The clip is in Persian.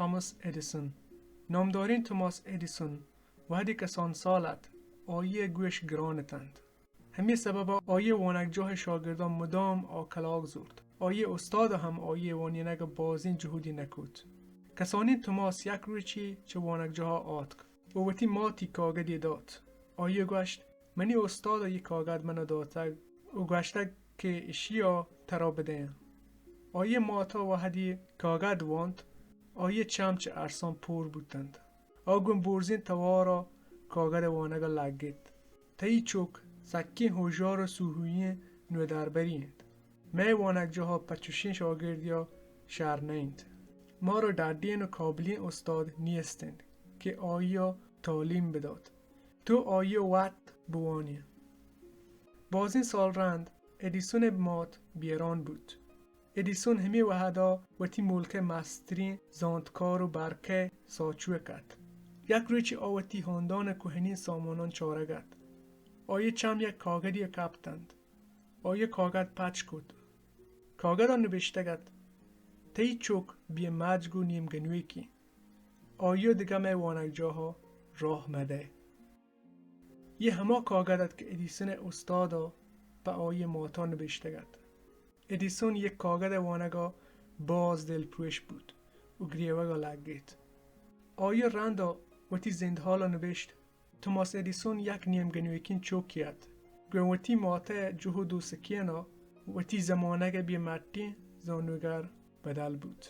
توماس ادیسون. نامدارین توماس ادیسون وحدی کسان سالت آیه گوش گرانتند. همین سبب آیه وانگجاه شاگردان مدام آکلاغ زورد. آیه استاد هم آیه وانینگ بازین جهودی نکود. کسانی توماس یک روچی چه وانگجاه آتک. و وقتی ماتی کاغدی داد. آیه گوشت منی استاد یک کاغد منو دادتگ و گوشتگ که اشیا ترا بدهیم. آیه ماتا وحدی کاغد واند. آیه چمچ ارسان پور بودند. آگون برزین توارا کاغد وانگا لگید. تایی چوک سکی هوشیار و سوهوی نو دربریند. می وانگجاها پچوشین شاگردیا شهر نیند. ما را در دین و کابلین استاد نیستند که آیا تعلیم بداد. تو آیه وقت بوانی. باز این سال رند ادیسون مات بیران بود. ادیسون همی وحدا و تی ملک مسترین زاندکار و برکه ساچوه کرد. یک روچی آوتی هاندان کوهنین سامانان چارگد. آیه چم یک کاغدی کپتند. آیه کاغد پچ کد. کاغد آن نوشتگد. تی چوک بی مجگو نیم گنوی کی. آیه دیگه می وانگجاها راه مده. یه همه کاغدت که ادیسون استادا به آیه ماتا نوشتگد. ادیسون یک کاغد وانگا باز دلپوش بود و گریوگا لگید. آیه رندا وتی زندحالا نوشت توماس ادیسون یک نیم گنویکین چوکیت. گوه وتی ماته جهو دو سکینا وتی زمانه بی مردی زانوگر بدل بود.